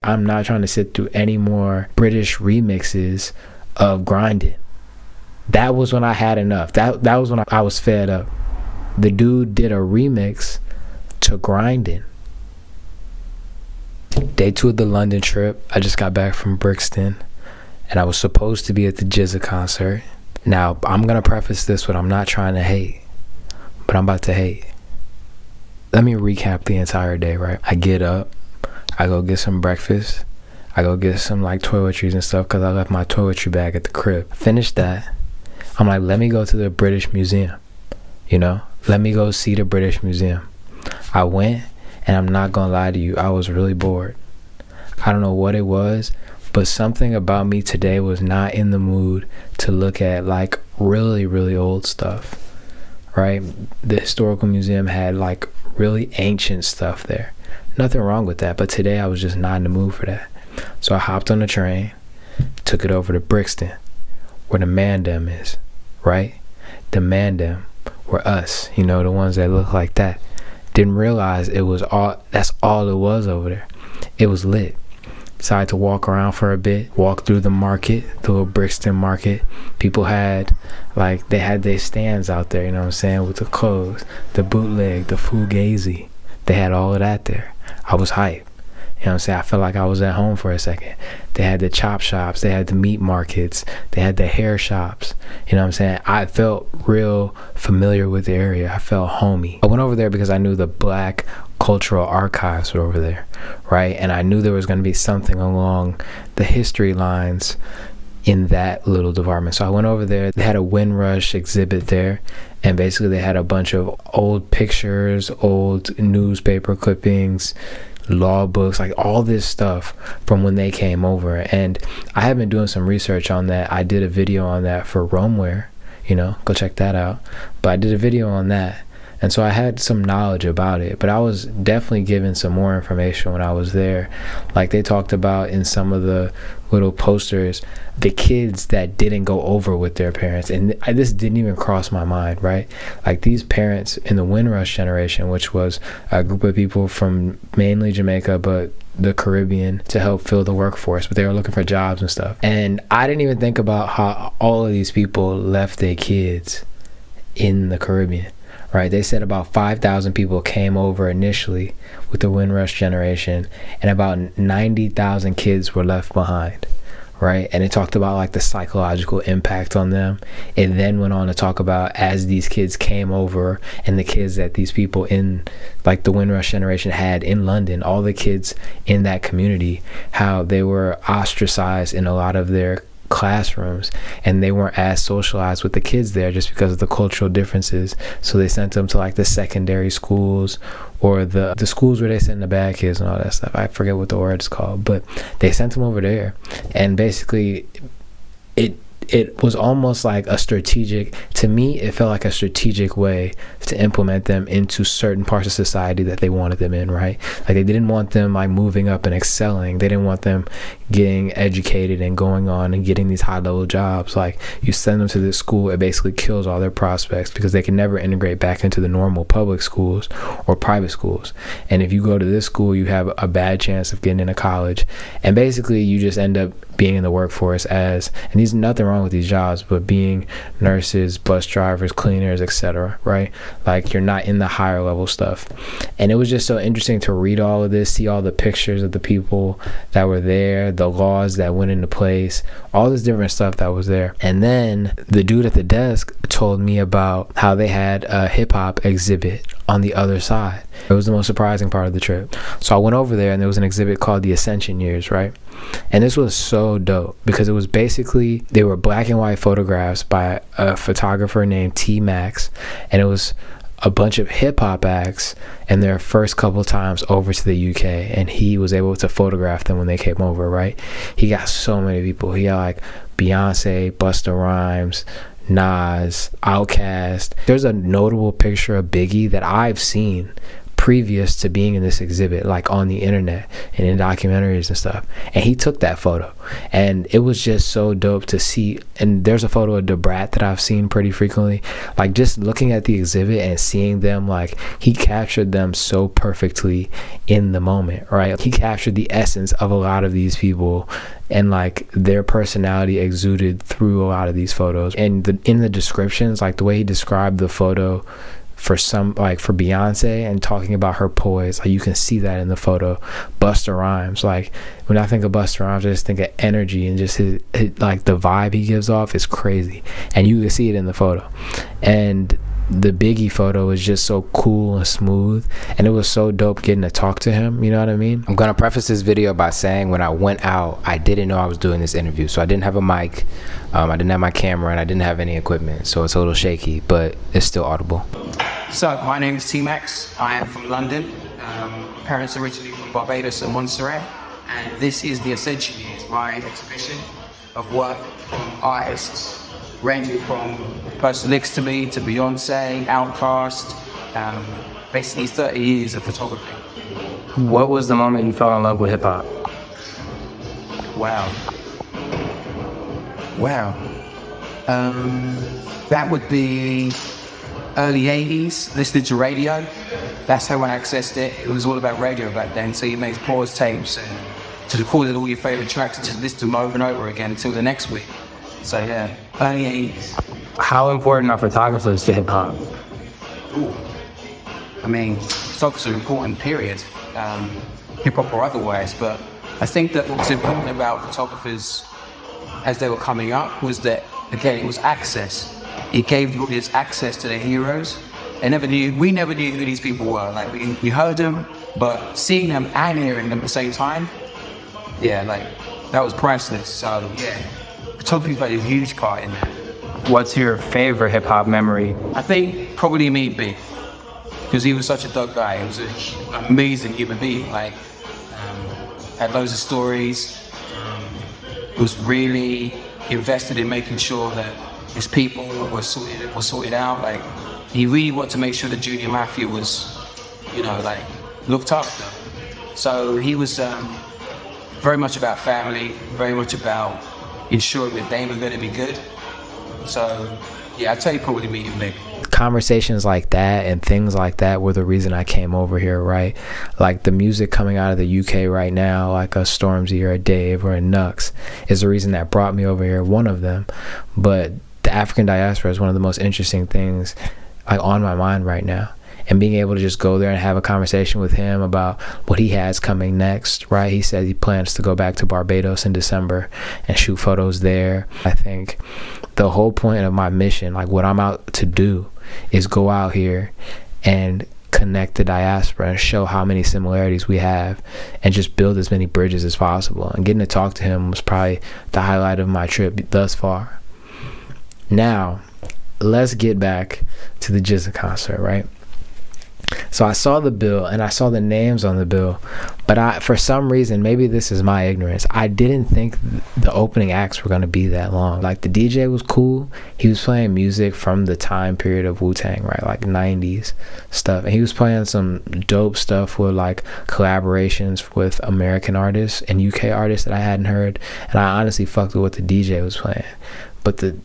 I'm not trying to sit through any more British remixes of grinding. That was when I had enough. That was when I was fed up. The dude did a remix to grinding. Day 2 of the London trip, I just got back from Brixton, and I was supposed to be at the GZA concert. Now, I'm gonna preface this with I'm not trying to hate, but I'm about to hate. Let me recap the entire day, right? I get up, I go get some breakfast, I go get some like toiletries and stuff because I left my toiletry bag at the crib. Finish that. I'm like, let me go to the British Museum, let me go see the British Museum. I went, and I'm not gonna lie to you, I was really bored. I don't know what it was, but something about me today was not in the mood to look at like really, really old stuff, right? The historical museum had like really ancient stuff there. Nothing wrong with that, but today I was just not in the mood for that. So I hopped on the train, took it over to Brixton, where the Mandem is, right? The Mandem were us, the ones that look like that. Didn't realize that's all it was over there. It was lit. Decided to walk around for a bit, walk through the market, the little Brixton market. People had, they had their stands out there, with the clothes, the bootleg, the fugazi. They had all of that there. I was hyped. I felt like I was at home for a second. They had the chop shops, they had the meat markets, they had the hair shops. I felt real familiar with the area. I felt homey. I went over there because I knew the Black Cultural Archives were over there, right? And I knew there was going to be something along the history lines in that little department. So I went over there. They had a Windrush exhibit there, and basically they had a bunch of old pictures, old newspaper clippings, law books, like all this stuff from when they came over. And I have been doing some research on that. I did a video on that for Romeware, go check that out. But I did a video on that, and so I had some knowledge about it, but I was definitely given some more information when I was there. Like they talked about in some of the little posters, the kids that didn't go over with their parents. And this didn't even cross my mind, right? Like these parents in the Windrush generation, which was a group of people from mainly Jamaica, but the Caribbean, to help fill the workforce, but they were looking for jobs and stuff. And I didn't even think about how all of these people left their kids in the Caribbean. Right, they said about 5,000 people came over initially with the Windrush generation, and about 90,000 kids were left behind, right? And it talked about like the psychological impact on them. It then went on to talk about as these kids came over and the kids that these people in like the Windrush generation had in London, all the kids in that community, how they were ostracized in a lot of their classrooms, and they weren't as socialized with the kids there just because of the cultural differences. So they sent them to like the secondary schools, or the schools where they send the bad kids and all that stuff. I forget what the word is called, but they sent them over there. And basically it was almost like a strategic, to me it felt like a strategic way to implement them into certain parts of society that they wanted them in, right? Like they didn't want them like moving up and excelling. They didn't want them getting educated and going on and getting these high level jobs. Like you send them to this school, it basically kills all their prospects because they can never integrate back into the normal public schools or private schools. And if you go to this school, you have a bad chance of getting into college, and basically you just end up being in the workforce as, and there's nothing wrong with these jobs, but being nurses, bus drivers, cleaners, etc., right? Like you're not in the higher level stuff. And it was just so interesting to read all of this, see all the pictures of the people that were there, the laws that went into place, all this different stuff that was there. And then the dude at the desk told me about how they had a hip-hop exhibit on the other side. It was the most surprising part of the trip. So I went over there, and there was an exhibit called the Ascension Years, right? And this was so dope because it was basically, they were black and white photographs by a photographer named T Max, and it was a bunch of hip-hop acts and their first couple times over to the UK, and he was able to photograph them when they came over, right? He got so many people. He got like Beyonce, Busta Rhymes, Nas, Outkast. There's a notable picture of Biggie that I've seen previous to being in this exhibit, like on the internet and in documentaries and stuff. And he took that photo, and it was just so dope to see. And there's a photo of Debrat that I've seen pretty frequently. Like, just looking at the exhibit and seeing them, like, he captured them so perfectly in the moment, right? He captured the essence of a lot of these people, and like their personality exuded through a lot of these photos. And in the descriptions, like the way he described the photo for some, like for Beyonce, and talking about her poise, like you can see that in the photo. Busta Rhymes, like when I think of Busta Rhymes, I just think of energy, and just his like the vibe he gives off is crazy, and you can see it in the photo. And the Biggie photo was just so cool and smooth, and it was so dope getting to talk to him, you know what I mean? I'm gonna preface this video by saying when I went out, I didn't know I was doing this interview, so I didn't have a mic, I didn't have my camera, and I didn't have any equipment, so it's a little shaky, but it's still audible. So, my name is T-Max. I am from London. Parents originally from Barbados and Montserrat, and this is the Ascension Years, my exhibition of work from artists ranging from the person next to me to Beyonce, Outkast, basically 30 years of photography. What was the moment you fell in love with hip hop? Wow. That would be early 80s, listening to radio. That's how I accessed it. It was all about radio back then, so you made pause tapes and to record all your favorite tracks and just listen to them over and over again until the next week. So yeah, early 80s. How important are photographers to hip hop? I mean, photographers are important, period. Hip hop or otherwise, but I think that what's important about photographers as they were coming up was that, again, it was access. It gave the audience access to their heroes. We never knew who these people were. Like, we heard them, but seeing them and hearing them at the same time, yeah, like, that was priceless. So yeah, photography played a huge part in that. What's your favorite hip hop memory? I think probably me, Big, because he was such a dope guy. He was an amazing human being. Like, had loads of stories. Was really invested in making sure that his people were sorted out. Like, he really wanted to make sure the Junior Mafia was, like, looked after. So he was very much about family, very much about ensuring that they were going to be good. So yeah, I'd tell you probably me and Big. Conversations like that and things like that were the reason I came over here, right? Like the music coming out of the UK right now, like a Stormzy or a Dave or a Nux, is the reason that brought me over here, one of them. But the African diaspora is one of the most interesting things, like, on my mind right now. And being able to just go there and have a conversation with him about what he has coming next, right? He said he plans to go back to Barbados in December and shoot photos there. I think the whole point of my mission, like what I'm out to do, is go out here and connect the diaspora and show how many similarities we have and just build as many bridges as possible. And getting to talk to him was probably the highlight of my trip thus far. Now, let's get back to the GZA concert, right? So I saw the bill and I saw the names on the bill, but for some reason, maybe this is my ignorance, I didn't think the opening acts were going to be that long. Like, the DJ was cool. He was playing music from the time period of Wu-Tang, right? Like 90s stuff. And he was playing some dope stuff with like collaborations with American artists and UK artists that I hadn't heard. And I honestly fucked with what the DJ was playing. But the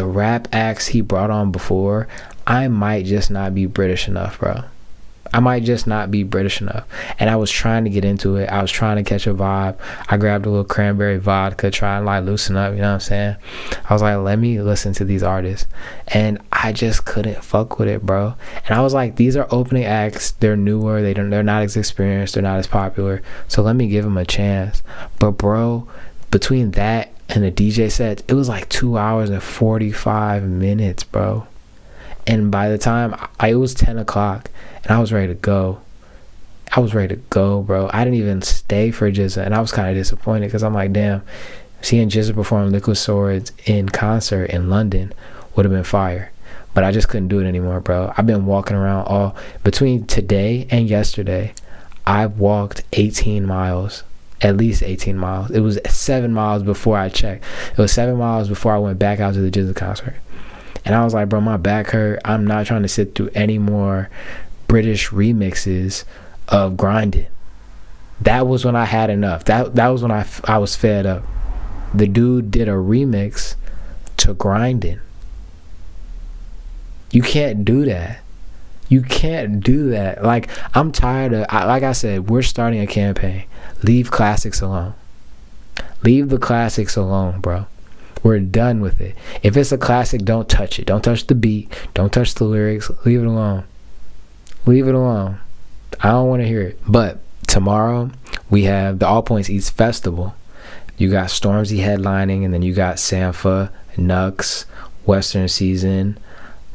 rap acts he brought on before, I might just not be British enough, bro. I might just not be British enough. And I was trying to get into it. I was trying to catch a vibe. I grabbed a little cranberry vodka, try and like loosen up, you know what I'm saying? I was like, let me listen to these artists. And I just couldn't fuck with it, bro. And I was like, these are opening acts. They're newer. They're not as experienced. They're not as popular. So let me give them a chance. But bro, between that and the DJ set, it was like 2 hours and 45 minutes, bro. And by the time it was 10 o'clock and I was ready to go. I was ready to go, bro. I didn't even stay for GZA, and I was kind of disappointed because I'm like, damn, seeing GZA perform Liquid Swords in concert in London would have been fire. But I just couldn't do it anymore, bro. I've been walking around between today and yesterday. I walked 18 miles. At least 18 miles. It was 7 miles before I checked. It was 7 miles before I went back out to the GZA concert. And I was like, bro, my back hurt. I'm not trying to sit through any more British remixes of grinding. That was when I had enough. That was when I was fed up. The dude did a remix to grinding. You can't do that. You can't do that. Like, I'm tired of, like I said, we're starting a campaign. Leave classics alone. Leave the classics alone, bro. We're done with it. If it's a classic, don't touch it. Don't touch the beat. Don't touch the lyrics. Leave it alone. Leave it alone. I don't want to hear it. But tomorrow, we have the All Points East Festival. You got Stormzy headlining, and then you got Sampha, Nux, Western Season.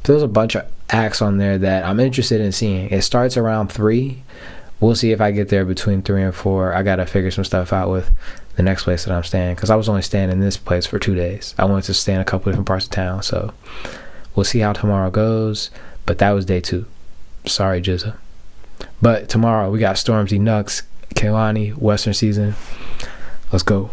There's a bunch of acts on there that I'm interested in seeing. It starts around 3. We'll see if I get there between 3 and 4. I gotta figure some stuff out with the next place that I'm staying, because I was only staying in this place for 2 days. I wanted to stay in a couple different parts of town, so we'll see how tomorrow goes. But that was day 2. Sorry, GZA. But tomorrow we got Stormzy, Nux, Kehlani, Western Season. Let's go.